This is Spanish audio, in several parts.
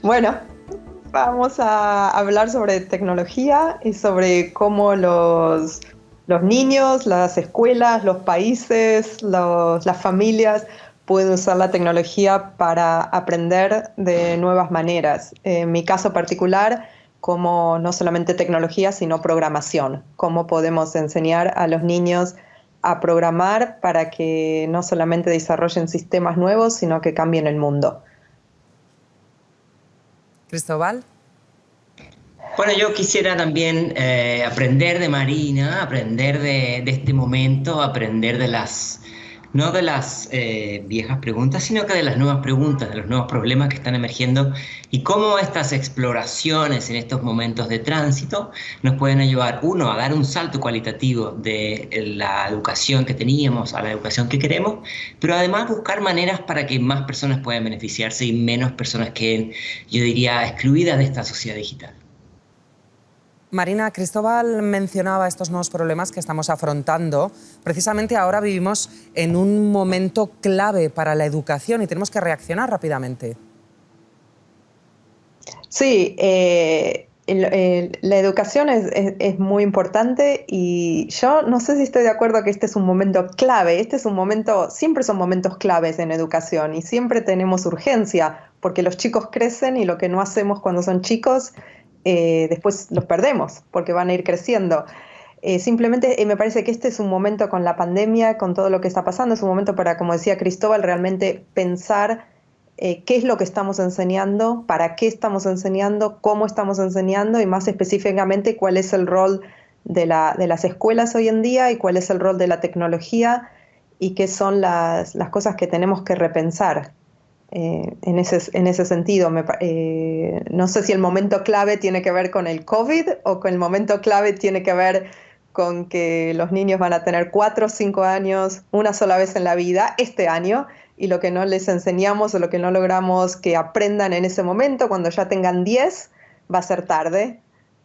Bueno, vamos a hablar sobre tecnología y sobre cómo los niños, las escuelas, los países, las familias pueden usar la tecnología para aprender de nuevas maneras. En mi caso particular, como no solamente tecnología, sino programación. Cómo podemos enseñar a los niños a programar para que no solamente desarrollen sistemas nuevos, sino que cambien el mundo. Cristóbal. Bueno, yo quisiera también aprender de Marina, aprender de este momento, aprender de no de las viejas preguntas, sino que de las nuevas preguntas, de los nuevos problemas que están emergiendo y cómo estas exploraciones en estos momentos de tránsito nos pueden ayudar, uno, a dar un salto cualitativo de la educación que teníamos a la educación que queremos, pero además buscar maneras para que más personas puedan beneficiarse y menos personas queden, yo diría, excluidas de esta sociedad digital. Marina, Cristóbal mencionaba estos nuevos problemas que estamos afrontando. Precisamente ahora vivimos en un momento clave para la educación y tenemos que reaccionar rápidamente. Sí, la educación es muy importante y yo no sé si estoy de acuerdo que este es un momento clave. Este es un momento, siempre son momentos claves en educación y siempre tenemos urgencia porque los chicos crecen y lo que no hacemos cuando son chicos, después los perdemos porque van a ir creciendo. Simplemente me parece que este es un momento con la pandemia, con todo lo que está pasando, es un momento para, como decía Cristóbal, realmente pensar qué es lo que estamos enseñando, para qué estamos enseñando, cómo estamos enseñando y más específicamente cuál es el rol de las escuelas hoy en día y cuál es el rol de la tecnología y qué son las cosas que tenemos que repensar. En ese sentido, no sé si el momento clave tiene que ver con el COVID o con el momento clave tiene que ver con que los niños van a tener 4 o 5 años una sola vez en la vida este año y lo que no les enseñamos o lo que no logramos que aprendan en ese momento, cuando ya tengan 10, va a ser tarde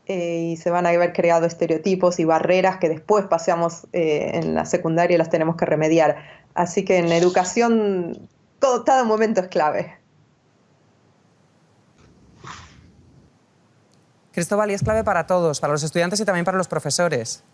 y se van a haber creado estereotipos y barreras que después pasamos en la secundaria y las tenemos que remediar. Así que en educación cada momento es clave. Cristóbal, y es clave para todos, para los estudiantes y también para los profesores.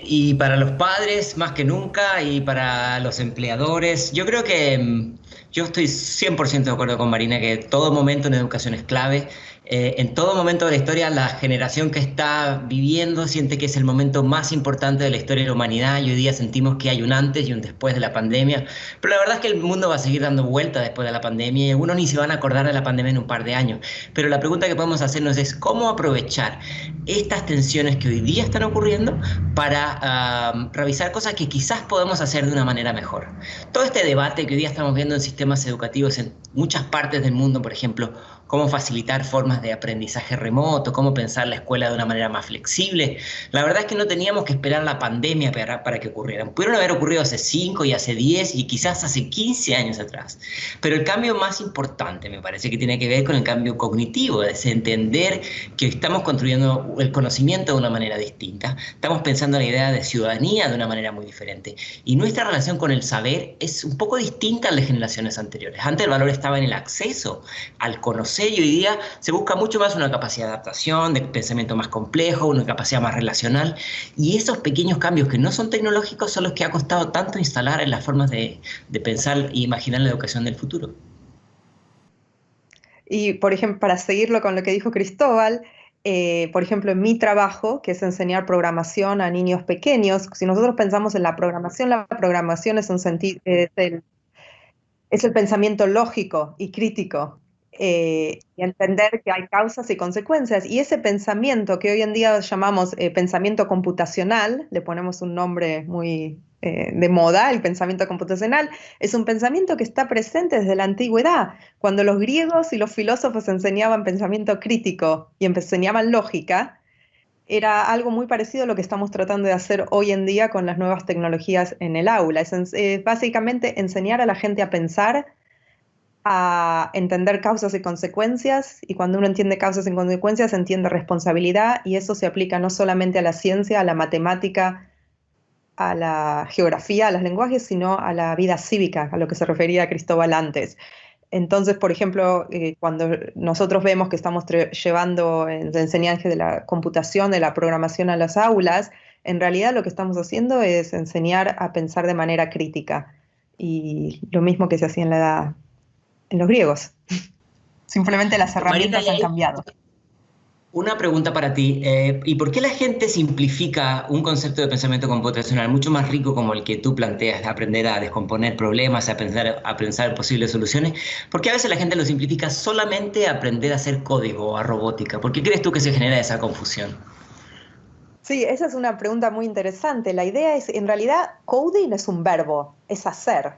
Y para los padres más que nunca y para los empleadores. Yo creo que yo estoy 100% de acuerdo con Marina que todo momento en educación es clave. En todo momento de la historia, la generación que está viviendo siente que es el momento más importante de la historia de la humanidad y hoy día sentimos que hay un antes y un después de la pandemia. Pero la verdad es que el mundo va a seguir dando vueltas después de la pandemia y algunos ni se van a acordar de la pandemia en un par de años. Pero la pregunta que podemos hacernos es cómo aprovechar estas tensiones que hoy día están ocurriendo para revisar cosas que quizás podemos hacer de una manera mejor. Todo este debate que hoy día estamos viendo en sistemas educativos en muchas partes del mundo, por ejemplo, cómo facilitar formas de aprendizaje remoto, cómo pensar la escuela de una manera más flexible. La verdad es que no teníamos que esperar la pandemia para que ocurrieran. Pudieron haber ocurrido hace 5 y hace 10 y quizás hace 15 años atrás. Pero el cambio más importante me parece que tiene que ver con el cambio cognitivo, es entender que estamos construyendo el conocimiento de una manera distinta. Estamos pensando en la idea de ciudadanía de una manera muy diferente. Y nuestra relación con el saber es un poco distinta a las generaciones anteriores. Antes el valor estaba en el acceso al conocer y hoy día se busca mucho más una capacidad de adaptación, de pensamiento más complejo, una capacidad más relacional. Y esos pequeños cambios que no son tecnológicos son los que ha costado tanto instalar en las formas de pensar e imaginar la educación del futuro. Y, por ejemplo, para seguirlo con lo que dijo Cristóbal, por ejemplo, en mi trabajo, que es enseñar programación a niños pequeños, si nosotros pensamos en la programación es es el pensamiento lógico y crítico, y entender que hay causas y consecuencias. Y ese pensamiento que hoy en día llamamos pensamiento computacional, le ponemos un nombre muy de moda, el pensamiento computacional, es un pensamiento que está presente desde la antigüedad. Cuando los griegos y los filósofos enseñaban pensamiento crítico y enseñaban lógica, era algo muy parecido a lo que estamos tratando de hacer hoy en día con las nuevas tecnologías en el aula. Es básicamente enseñar a la gente a pensar, a entender causas y consecuencias, y cuando uno entiende causas y consecuencias, entiende responsabilidad, y eso se aplica no solamente a la ciencia, a la matemática, a la geografía, a los lenguajes, sino a la vida cívica, a lo que se refería Cristóbal antes. Entonces, por ejemplo, cuando nosotros vemos que estamos llevando la enseñanza de la computación, de la programación a las aulas, en realidad lo que estamos haciendo es enseñar a pensar de manera crítica. Y lo mismo que se hacía en los griegos. Simplemente las Marina, herramientas han cambiado. una pregunta para ti. ¿Y por qué la gente simplifica un concepto de pensamiento computacional mucho más rico como el que tú planteas, de aprender a descomponer problemas, a pensar posibles soluciones? ¿Por qué a veces la gente lo simplifica solamente a aprender a hacer código o a robótica? ¿Por qué crees tú que se genera esa confusión? Sí, esa es una pregunta muy interesante. La idea es, en realidad, coding es un verbo, es hacer.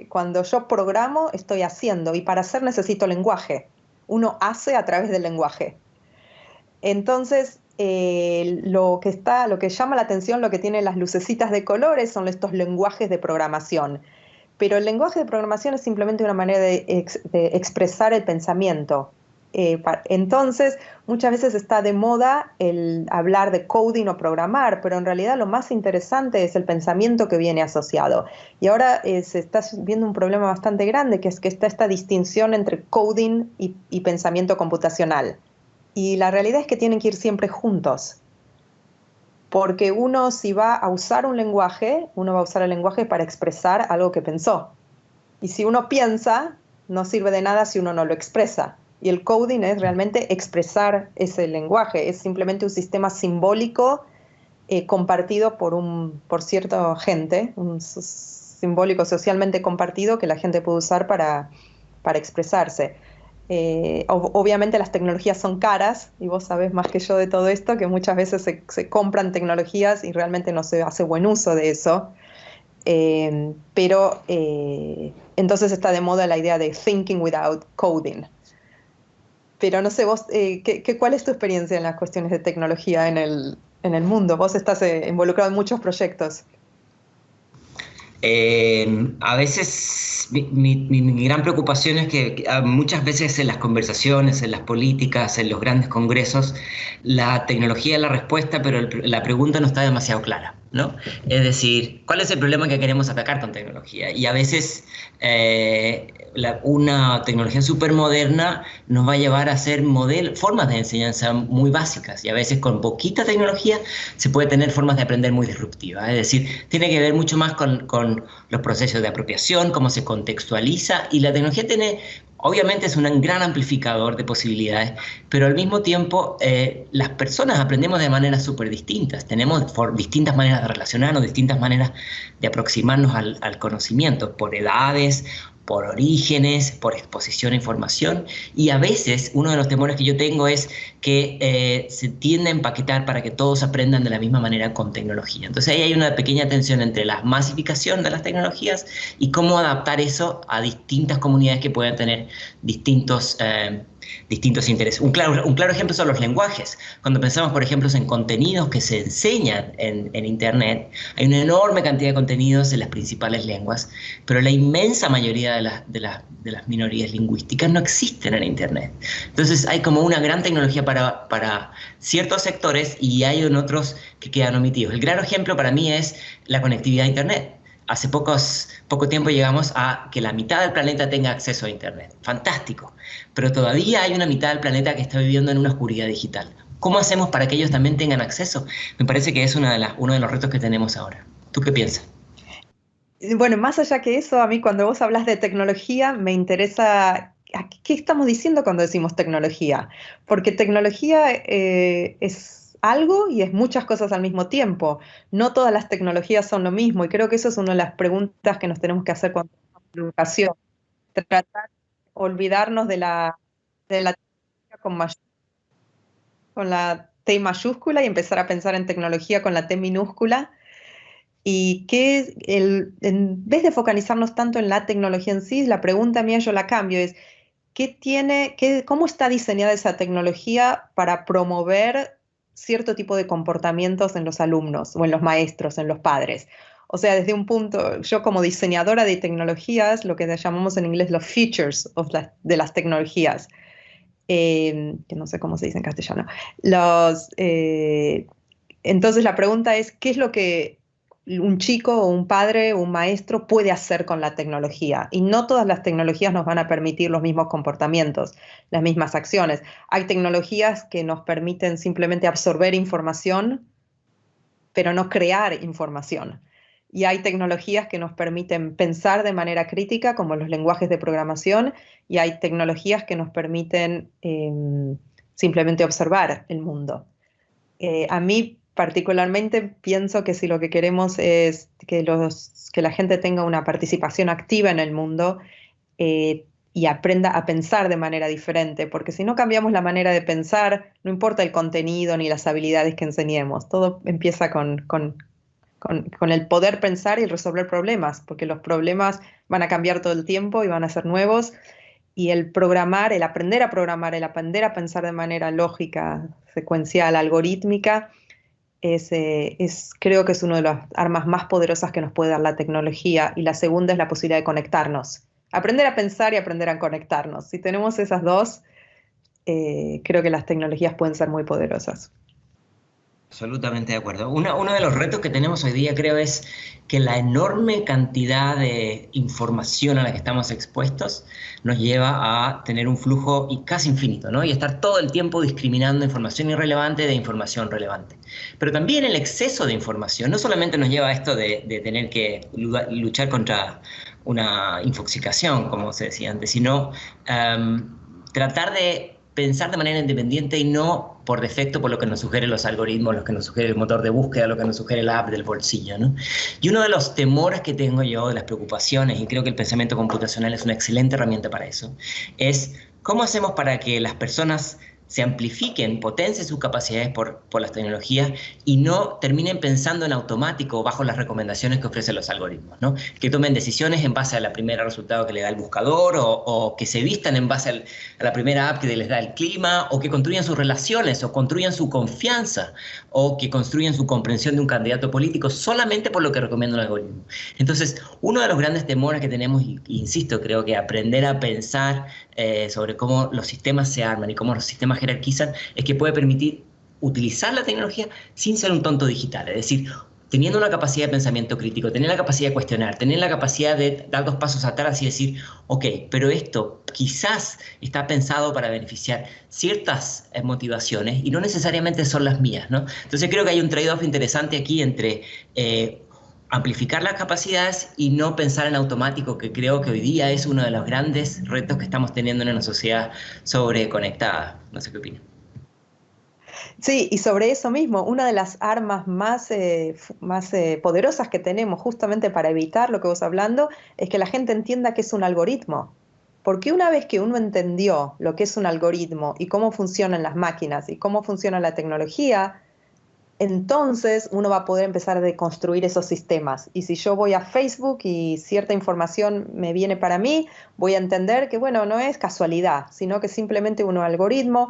Cuando yo programo, estoy haciendo, y para hacer necesito lenguaje. Uno hace a través del lenguaje. Entonces, lo que llama la atención, lo que tiene las lucecitas de colores son estos lenguajes de programación. Pero el lenguaje de programación es simplemente una manera de expresar el pensamiento. Entonces, muchas veces está de moda el hablar de coding o programar, pero en realidad lo más interesante es el pensamiento que viene asociado. Y ahora se está viendo un problema bastante grande, que es que está esta distinción entre coding y pensamiento computacional. Y la realidad es que tienen que ir siempre juntos, porque uno si va a usar un lenguaje, uno va a usar el lenguaje para expresar algo que pensó. Y si uno piensa, no sirve de nada si uno no lo expresa. Y el coding es realmente expresar ese lenguaje, es simplemente un sistema simbólico compartido por cierta gente, un simbólico socialmente compartido que la gente puede usar para expresarse. Obviamente las tecnologías son caras, y vos sabés más que yo de todo esto, que muchas veces se compran tecnologías y realmente no se hace buen uso de eso. Pero entonces está de moda la idea de thinking without coding. Pero no sé, vos, ¿cuál es tu experiencia en las cuestiones de tecnología en el mundo? Vos estás involucrado en muchos proyectos. A veces mi gran preocupación es que muchas veces en las conversaciones, en las políticas, en los grandes congresos, la tecnología es la respuesta, pero la pregunta no está demasiado clara, ¿no? Es decir, ¿cuál es el problema que queremos atacar con tecnología? Y a veces una tecnología súper moderna nos va a llevar a hacer formas de enseñanza muy básicas, y a veces con poquita tecnología se puede tener formas de aprender muy disruptivas. Es decir, tiene que ver mucho más con los procesos de apropiación, cómo se contextualiza, y la tecnología obviamente es un gran amplificador de posibilidades, pero al mismo tiempo las personas aprendemos de maneras súper distintas, tenemos distintas maneras de relacionarnos, distintas maneras de aproximarnos al conocimiento, por edades, por orígenes, por exposición a información, y a veces uno de los temores que yo tengo es que se tiende a empaquetar para que todos aprendan de la misma manera con tecnología. Entonces ahí hay una pequeña tensión entre la masificación de las tecnologías y cómo adaptar eso a distintas comunidades que puedan tener distintos intereses. Un claro ejemplo son los lenguajes. Cuando pensamos, por ejemplo, en contenidos que se enseñan en Internet, hay una enorme cantidad de contenidos en las principales lenguas, pero la inmensa mayoría de las minorías lingüísticas no existen en Internet. Entonces hay como una gran tecnología para ciertos sectores y hay en otros que quedan omitidos. El gran ejemplo para mí es la conectividad a Internet. Hace poco tiempo llegamos a que la mitad del planeta tenga acceso a Internet. Fantástico. Pero todavía hay una mitad del planeta que está viviendo en una oscuridad digital. ¿Cómo hacemos para que ellos también tengan acceso? Me parece que es uno de los retos que tenemos ahora. ¿Tú qué piensas? Bueno, más allá que eso, a mí cuando vos hablas de tecnología, me interesa qué estamos diciendo cuando decimos tecnología. Porque tecnología es algo y es muchas cosas al mismo tiempo. No todas las tecnologías son lo mismo, y creo que eso es una de las preguntas que nos tenemos que hacer cuando hablamos de educación. Tratar de olvidarnos de la tecnología con la T mayúscula y empezar a pensar en tecnología con la T minúscula. Y en vez de focalizarnos tanto en la tecnología en sí, la pregunta mía yo la cambio, es ¿cómo está diseñada esa tecnología para promover cierto tipo de comportamientos en los alumnos o en los maestros, en los padres? O sea, desde un punto, yo como diseñadora de tecnologías, lo que llamamos en inglés los features de las tecnologías, que no sé cómo se dice en castellano, entonces la pregunta es, ¿qué es lo que un chico o un padre o un maestro puede hacer con la tecnología. Y no todas las tecnologías nos van a permitir los mismos comportamientos, las mismas acciones. Hay tecnologías que nos permiten simplemente absorber información, pero no crear información. Y hay tecnologías que nos permiten pensar de manera crítica, como los lenguajes de programación, y hay tecnologías que nos permiten simplemente observar el mundo. A mí particularmente pienso que si lo que queremos es que la gente tenga una participación activa en el mundo, y aprenda a pensar de manera diferente, porque si no cambiamos la manera de pensar, no importa el contenido ni las habilidades que enseñemos, todo empieza con el poder pensar y resolver problemas, porque los problemas van a cambiar todo el tiempo y van a ser nuevos, y el programar, el aprender a programar, el aprender a pensar de manera lógica, secuencial, algorítmica, creo que es una de las armas más poderosas que nos puede dar la tecnología, y la segunda es la posibilidad de conectarnos. Aprender a pensar y aprender a conectarnos. Si tenemos esas dos, creo que las tecnologías pueden ser muy poderosas. Absolutamente de acuerdo. Uno de los retos que tenemos hoy día, creo, es que la enorme cantidad de información a la que estamos expuestos nos lleva a tener un flujo casi infinito, ¿no? Y estar todo el tiempo discriminando información irrelevante de información relevante. Pero también el exceso de información no solamente nos lleva a esto de tener que luchar contra una infoxicación, como se decía antes, sino tratar de pensar de manera independiente y no por defecto por lo que nos sugieren los algoritmos, lo que nos sugiere el motor de búsqueda, lo que nos sugiere la app del bolsillo, ¿no? Y uno de los temores que tengo yo, de las preocupaciones, y creo que el pensamiento computacional es una excelente herramienta para eso, es cómo hacemos para que las personas se amplifiquen, potencien sus capacidades por las tecnologías y no terminen pensando en automático bajo las recomendaciones que ofrecen los algoritmos, ¿no? Que tomen decisiones en base a la primera resultado que le da el buscador o que se vistan en base a la primera app que les da el clima, o que construyan sus relaciones o construyan su confianza o que construyan su comprensión de un candidato político solamente por lo que recomienda el algoritmo. Entonces, uno de los grandes temores que tenemos, y insisto, creo que aprender a pensar sobre cómo los sistemas se arman y cómo los sistemas jerarquizan, es que puede permitir utilizar la tecnología sin ser un tonto digital, es decir, teniendo una capacidad de pensamiento crítico, tener la capacidad de cuestionar, tener la capacidad de dar 2 pasos atrás y decir, ok, pero esto quizás está pensado para beneficiar ciertas motivaciones y no necesariamente son las mías, ¿no? Entonces creo que hay un trade-off interesante aquí entre amplificar las capacidades y no pensar en automático, que creo que hoy día es uno de los grandes retos que estamos teniendo en una sociedad sobreconectada. No sé qué opinas. Sí, y sobre eso mismo, una de las armas más poderosas que tenemos justamente para evitar lo que vos hablando es que la gente entienda que es un algoritmo. Porque una vez que uno entendió lo que es un algoritmo y cómo funcionan las máquinas y cómo funciona la tecnología, entonces uno va a poder empezar a deconstruir esos sistemas. Y si yo voy a Facebook y cierta información me viene para mí, voy a entender que, bueno, no es casualidad, sino que simplemente un algoritmo,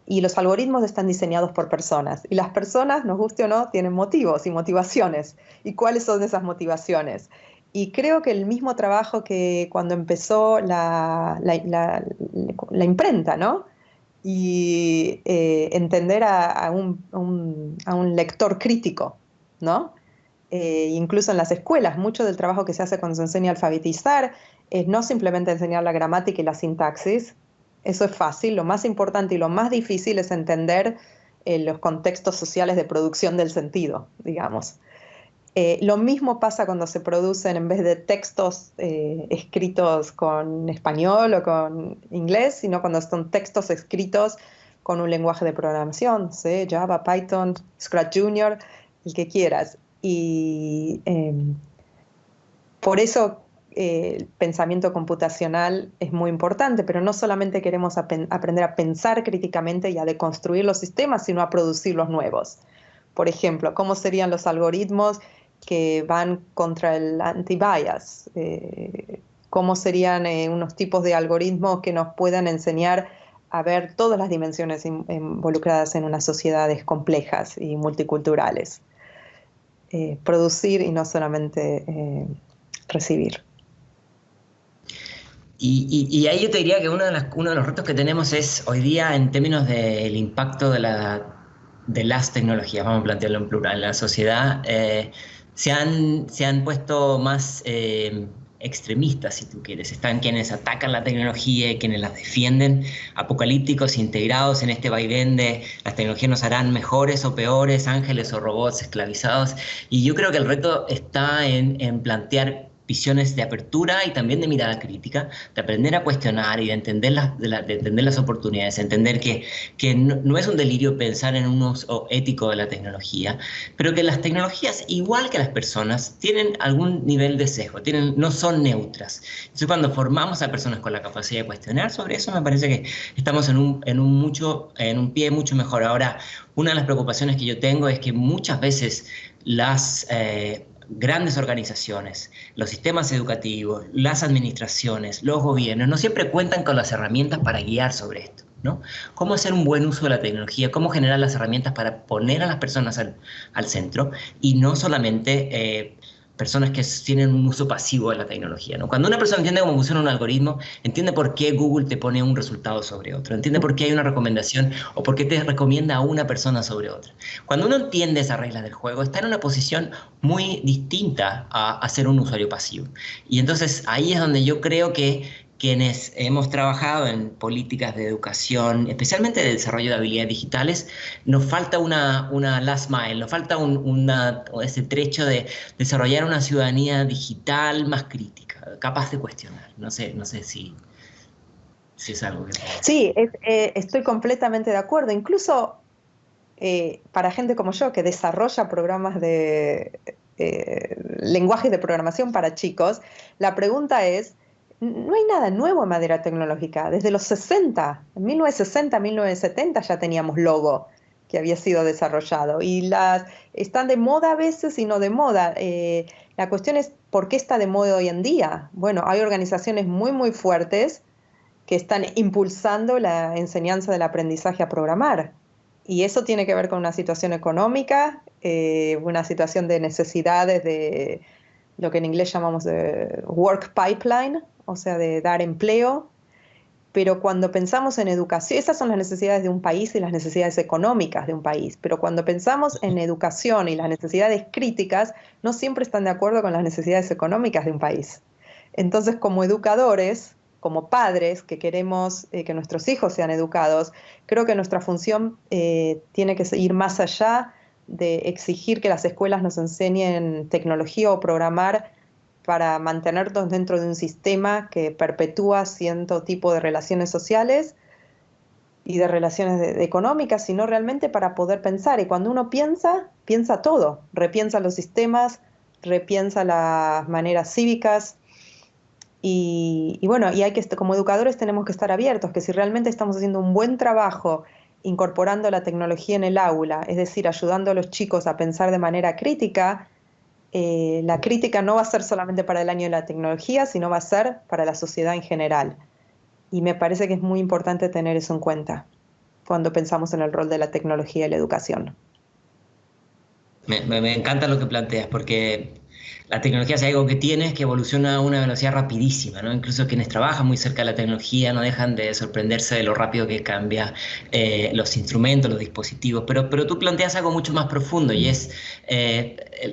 y los algoritmos están diseñados por personas. Y las personas, nos guste o no, tienen motivos y motivaciones. ¿Y cuáles son esas motivaciones? Y creo que el mismo trabajo que cuando empezó la imprenta, ¿no? Y entender a un lector crítico, ¿no? Incluso en las escuelas, mucho del trabajo que se hace cuando se enseña a alfabetizar es no simplemente enseñar la gramática y la sintaxis, eso es fácil, lo más importante y lo más difícil es entender los contextos sociales de producción del sentido, digamos. Lo mismo pasa cuando se producen, en vez de textos escritos con español o con inglés, sino cuando son textos escritos con un lenguaje de programación, ¿sí? Java, Python, Scratch Junior, el que quieras. Y por eso el pensamiento computacional es muy importante, pero no solamente queremos aprender a pensar críticamente y a deconstruir los sistemas, sino a producir los nuevos. Por ejemplo, ¿cómo serían los algoritmos que van contra el anti-bias? ¿Cómo serían unos tipos de algoritmos que nos puedan enseñar a ver todas las dimensiones involucradas en unas sociedades complejas y multiculturales? Producir y no solamente recibir. Y ahí yo te diría que uno de los retos que tenemos es hoy día en términos del impacto de las tecnologías, vamos a plantearlo en plural, en la sociedad. se han puesto más extremistas, si tú quieres. Están quienes atacan la tecnología y quienes la defienden, apocalípticos, integrados en este vaivén de las tecnologías nos harán mejores o peores, ángeles o robots esclavizados. Y yo creo que el reto está en plantear visiones de apertura y también de mirada crítica, de aprender a cuestionar y de entender de entender las oportunidades, entender que no es un delirio pensar en un uso ético de la tecnología, pero que las tecnologías, igual que las personas, tienen algún nivel de sesgo, no son neutras. Entonces, cuando formamos a personas con la capacidad de cuestionar sobre eso, me parece que estamos en un pie mucho mejor. Ahora, una de las preocupaciones que yo tengo es que muchas veces las grandes organizaciones, los sistemas educativos, las administraciones, los gobiernos, no siempre cuentan con las herramientas para guiar sobre esto, ¿no? Cómo hacer un buen uso de la tecnología, cómo generar las herramientas para poner a las personas al centro y no solamente personas que tienen un uso pasivo de la tecnología, ¿no? Cuando una persona entiende cómo funciona un algoritmo, entiende por qué Google te pone un resultado sobre otro, entiende por qué hay una recomendación o por qué te recomienda a una persona sobre otra. Cuando uno entiende esas reglas del juego, está en una posición muy distinta a ser un usuario pasivo. Y entonces ahí es donde yo creo que quienes hemos trabajado en políticas de educación, especialmente de desarrollo de habilidades digitales, nos falta una last mile, nos falta ese trecho de desarrollar una ciudadanía digital más crítica, capaz de cuestionar. No sé si es algo que... Sí, estoy completamente de acuerdo. Incluso para gente como yo que desarrolla programas de lenguajes de programación para chicos, la pregunta es, no hay nada nuevo en materia tecnológica. Desde los 60, en 1960, 1970 ya teníamos Logo que había sido desarrollado y están de moda a veces y no de moda. La cuestión es ¿por qué está de moda hoy en día? Bueno, hay organizaciones muy, muy fuertes que están impulsando la enseñanza del aprendizaje a programar. Y eso tiene que ver con una situación económica, una situación de necesidades de lo que en inglés llamamos de work pipeline, o sea, de dar empleo. Pero cuando pensamos en educación, esas son las necesidades de un país y las necesidades económicas de un país. Pero cuando pensamos en educación y las necesidades críticas, no siempre están de acuerdo con las necesidades económicas de un país. Entonces, como educadores, como padres que queremos que nuestros hijos sean educados, creo que nuestra función tiene que ir más allá de exigir que las escuelas nos enseñen tecnología o programar para mantenernos dentro de un sistema que perpetúa cierto tipo de relaciones sociales y de relaciones económicas, sino realmente para poder pensar. Y cuando uno piensa, piensa todo, repiensa los sistemas, repiensa las maneras cívicas. Y bueno, y como educadores tenemos que estar abiertos, que si realmente estamos haciendo un buen trabajo incorporando la tecnología en el aula, es decir, ayudando a los chicos a pensar de manera crítica, la crítica no va a ser solamente para el año de la tecnología, sino va a ser para la sociedad en general. Y me parece que es muy importante tener eso en cuenta cuando pensamos en el rol de la tecnología y la educación. Me encanta lo que planteas, porque la tecnología es algo que tiene, que evoluciona a una velocidad rapidísima, ¿no? Incluso quienes trabajan muy cerca de la tecnología no dejan de sorprenderse de lo rápido que cambia los instrumentos, los dispositivos. Pero tú planteas algo mucho más profundo y es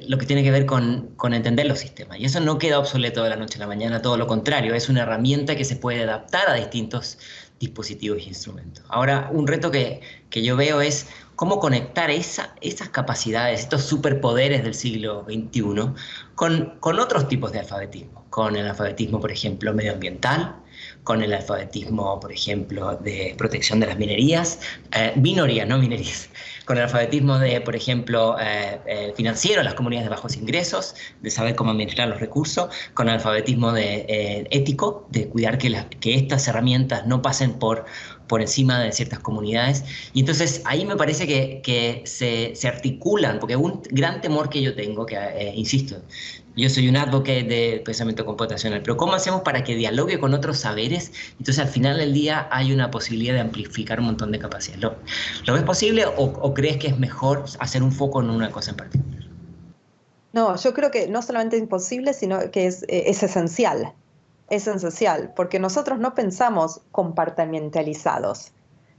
lo que tiene que ver con entender los sistemas. Y eso no queda obsoleto de la noche a la mañana, todo lo contrario, es una herramienta que se puede adaptar a distintos dispositivos e instrumentos. Ahora, un reto que yo veo es cómo conectar esas capacidades, estos superpoderes del siglo XXI con otros tipos de alfabetismo, con el alfabetismo, por ejemplo, medioambiental, con el alfabetismo, por ejemplo, de protección de las minorías, no minerías, con el alfabetismo de, por ejemplo, financiero, las comunidades de bajos ingresos, de saber cómo administrar los recursos, con el alfabetismo ético, de cuidar que estas herramientas no pasen por encima de ciertas comunidades. Y entonces ahí me parece que se articulan, porque un gran temor que yo tengo, que insisto, yo soy un advocate de pensamiento computacional, pero ¿cómo hacemos para que dialogue con otros saberes? Entonces al final del día hay una posibilidad de amplificar un montón de capacidades. ¿Lo ves posible o crees que es mejor hacer un foco en una cosa en particular? No, yo creo que no solamente es imposible, sino que es esencial. Es esencial, porque nosotros no pensamos compartimentalizados.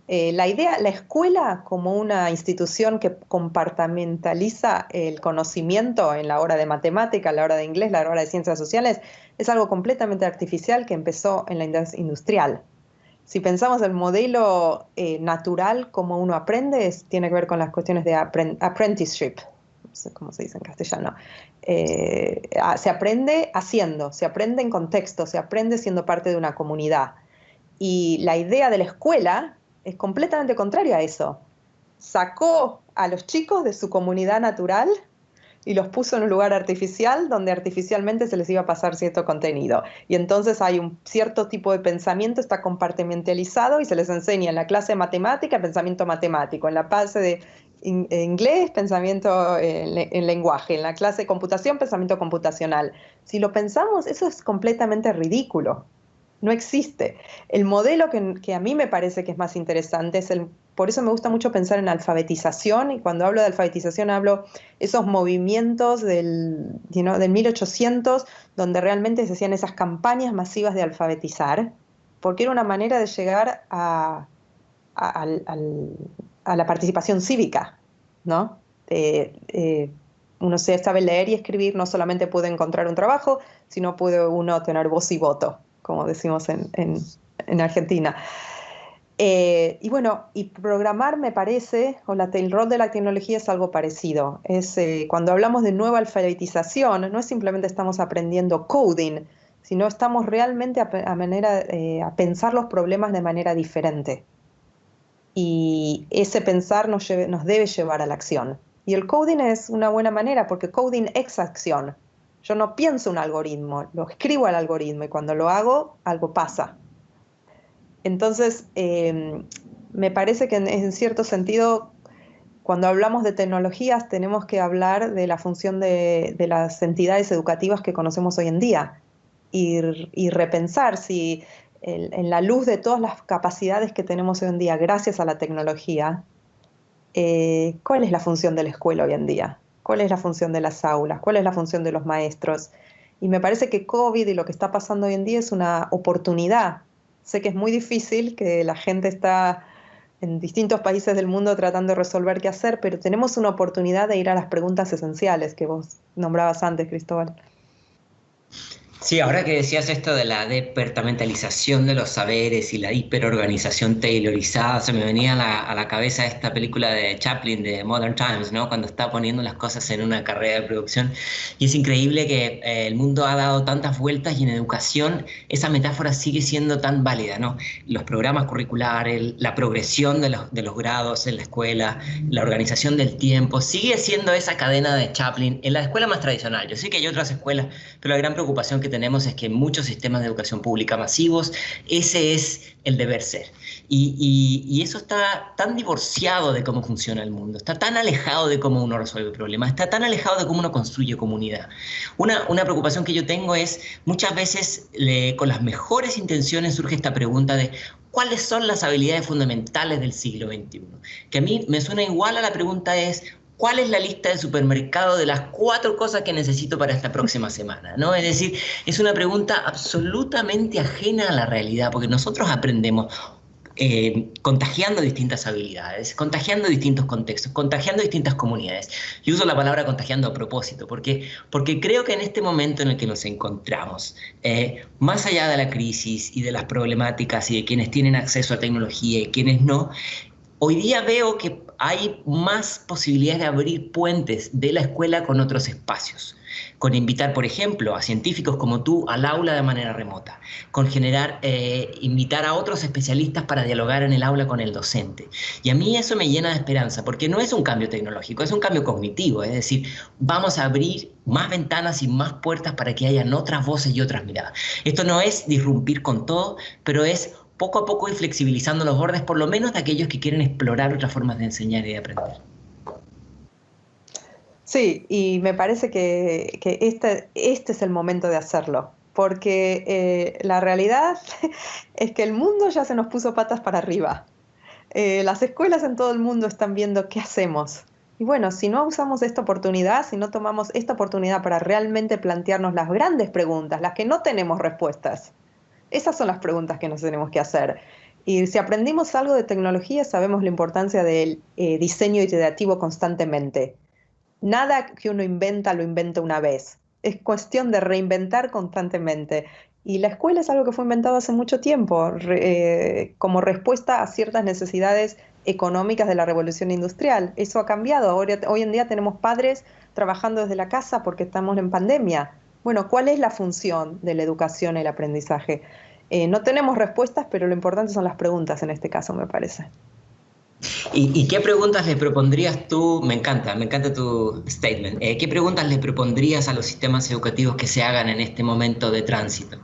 La idea, la escuela como una institución que compartimentaliza el conocimiento en la hora de matemática, en la hora de inglés, en la hora de ciencias sociales, es algo completamente artificial que empezó en la industria industrial. Si pensamos el modelo natural, como uno aprende, tiene que ver con las cuestiones de apprenticeship, no sé cómo se dice en castellano. Se aprende haciendo, se aprende en contexto, se aprende siendo parte de una comunidad. Y la idea de la escuela es completamente contraria a eso. Sacó a los chicos de su comunidad natural y los puso en un lugar artificial donde artificialmente se les iba a pasar cierto contenido. Y entonces hay un cierto tipo de pensamiento, está compartimentalizado y se les enseña en la clase de matemática pensamiento matemático, en la clase de inglés pensamiento en lenguaje, en la clase de computación pensamiento computacional. Si lo pensamos, eso es completamente ridículo. No existe. El modelo que a mí me parece que es más interesante es por eso me gusta mucho pensar en alfabetización, y cuando hablo de alfabetización hablo esos movimientos del 1800, donde realmente se hacían esas campañas masivas de alfabetizar, porque era una manera de llegar a la participación cívica, ¿no? Uno sabe leer y escribir, no solamente puede encontrar un trabajo, sino puede uno tener voz y voto, como decimos en Argentina. Y bueno, y programar me parece, el rol de la tecnología es algo parecido. Cuando hablamos de nueva alfabetización, no es simplemente estamos aprendiendo coding, sino estamos realmente a pensar los problemas de manera diferente. Y ese pensar nos debe llevar a la acción. Y el coding es una buena manera, porque coding es acción. Yo no pienso un algoritmo, lo escribo al algoritmo y cuando lo hago, algo pasa. Entonces, me parece que en cierto sentido, cuando hablamos de tecnologías, tenemos que hablar de la función de las entidades educativas que conocemos hoy en día y repensar si en la luz de todas las capacidades que tenemos hoy en día gracias a la tecnología, ¿cuál es la función de la escuela hoy en día? ¿Cuál es la función de las aulas? ¿Cuál es la función de los maestros? Y me parece que COVID y lo que está pasando hoy en día es una oportunidad. Sé que es muy difícil, que la gente está en distintos países del mundo tratando de resolver qué hacer, pero tenemos una oportunidad de ir a las preguntas esenciales que vos nombrabas antes, Cristóbal. Sí, ahora que decías esto de la departamentalización de los saberes y la hiperorganización taylorizada, se me venía a la cabeza esta película de Chaplin de Modern Times, ¿no? Cuando está poniendo las cosas en una carrera de producción. Y es increíble que el mundo ha dado tantas vueltas y en educación esa metáfora sigue siendo tan válida, ¿no? Los programas curriculares, la progresión de los grados en la escuela, la organización del tiempo, sigue siendo esa cadena de Chaplin en la escuela más tradicional. Yo sé que hay otras escuelas, pero la gran preocupación que tenemos es que en muchos sistemas de educación pública masivos ese es el deber ser. Y eso está tan divorciado de cómo funciona el mundo, está tan alejado de cómo uno resuelve problemas, está tan alejado de cómo uno construye comunidad. Una preocupación que yo tengo es, muchas veces con las mejores intenciones surge esta pregunta de ¿cuáles son las habilidades fundamentales del siglo XXI? Que a mí me suena igual a la pregunta es ¿cuál es la lista de supermercado de las 4 cosas que necesito para esta próxima semana? ¿No? Es decir, es una pregunta absolutamente ajena a la realidad, porque nosotros aprendemos contagiando distintas habilidades, contagiando distintos contextos, contagiando distintas comunidades. Yo uso la palabra contagiando a propósito, porque creo que en este momento en el que nos encontramos, más allá de la crisis y de las problemáticas y de quienes tienen acceso a tecnología y quienes no, hoy día veo que hay más posibilidades de abrir puentes de la escuela con otros espacios, con invitar, por ejemplo, a científicos como tú al aula de manera remota, con invitar a otros especialistas para dialogar en el aula con el docente. Y a mí eso me llena de esperanza, porque no es un cambio tecnológico, es un cambio cognitivo, es decir, vamos a abrir más ventanas y más puertas para que hayan otras voces y otras miradas. Esto no es disrumpir con todo, pero es poco a poco ir flexibilizando los bordes, por lo menos de aquellos que quieren explorar otras formas de enseñar y de aprender. Sí, y me parece que este es el momento de hacerlo, porque la realidad es que el mundo ya se nos puso patas para arriba. Las escuelas en todo el mundo están viendo qué hacemos. Y bueno, si no usamos esta oportunidad, si no tomamos esta oportunidad para realmente plantearnos las grandes preguntas, las que no tenemos respuestas, esas son las preguntas que nos tenemos que hacer. Y si aprendimos algo de tecnología, sabemos la importancia del diseño iterativo constantemente. Nada que uno inventa lo inventa una vez. Es cuestión de reinventar constantemente. Y la escuela es algo que fue inventado hace mucho tiempo, como respuesta a ciertas necesidades económicas de la revolución industrial. Eso ha cambiado. Ahora, hoy en día tenemos padres trabajando desde la casa porque estamos en pandemia. Bueno, ¿cuál es la función de la educación y el aprendizaje? No tenemos respuestas, pero lo importante son las preguntas en este caso, me parece. ¿Y qué preguntas le propondrías tú? Me encanta tu statement. ¿Qué preguntas le propondrías a los sistemas educativos que se hagan en este momento de tránsito?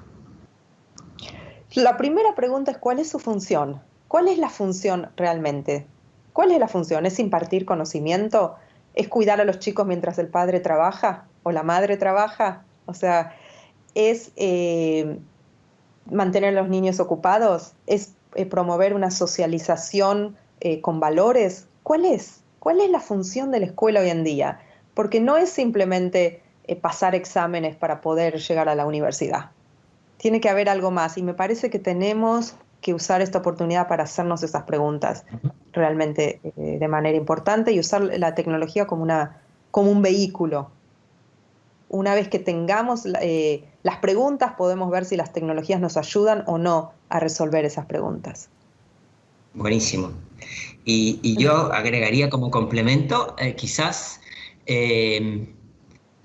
La primera pregunta es ¿cuál es su función? ¿Cuál es la función realmente? ¿Cuál es la función? ¿Es impartir conocimiento? ¿Es cuidar a los chicos mientras el padre trabaja o la madre trabaja? O sea, ¿es mantener a los niños ocupados? ¿Es promover una socialización con valores? ¿Cuál es? ¿Cuál es la función de la escuela hoy en día? Porque no es simplemente pasar exámenes para poder llegar a la universidad. Tiene que haber algo más y me parece que tenemos que usar esta oportunidad para hacernos esas preguntas realmente de manera importante y usar la tecnología como un vehículo. Una vez que tengamos las preguntas, podemos ver si las tecnologías nos ayudan o no a resolver esas preguntas. Buenísimo. Y yo agregaría como complemento, quizás, que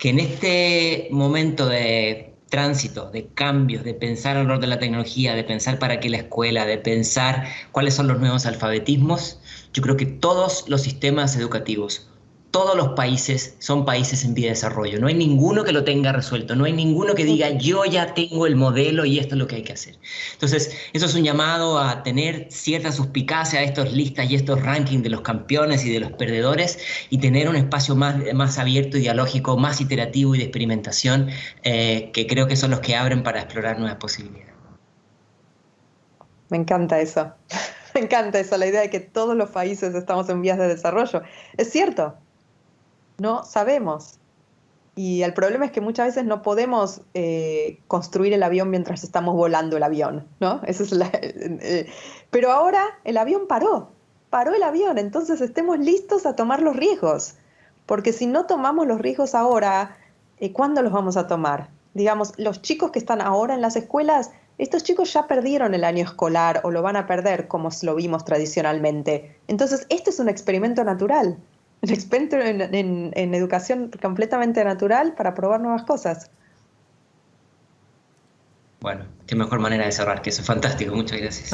en este momento de tránsito, de cambios, de pensar alrededor de la tecnología, de pensar para qué la escuela, de pensar cuáles son los nuevos alfabetismos, yo creo que todos los sistemas educativos, todos los países son países en vía de desarrollo. No hay ninguno que lo tenga resuelto, no hay ninguno que diga yo ya tengo el modelo y esto es lo que hay que hacer. Entonces, eso es un llamado a tener cierta suspicacia a estas listas y estos rankings de los campeones y de los perdedores y tener un espacio más abierto y dialógico, más iterativo y de experimentación, que creo que son los que abren para explorar nuevas posibilidades. Me encanta eso. Me encanta eso, la idea de que todos los países estamos en vías de desarrollo. Es cierto. No sabemos. Y el problema es que muchas veces no podemos construir el avión mientras estamos volando el avión, ¿no? Pero ahora el avión paró el avión, entonces estemos listos a tomar los riesgos. Porque si no tomamos los riesgos ahora, ¿cuándo los vamos a tomar? Digamos, los chicos que están ahora en las escuelas, estos chicos ya perdieron el año escolar o lo van a perder como lo vimos tradicionalmente. Entonces, este es un experimento natural. Un experimento en educación completamente natural para probar nuevas cosas. Bueno, qué mejor manera de cerrar que eso. Fantástico, muchas gracias.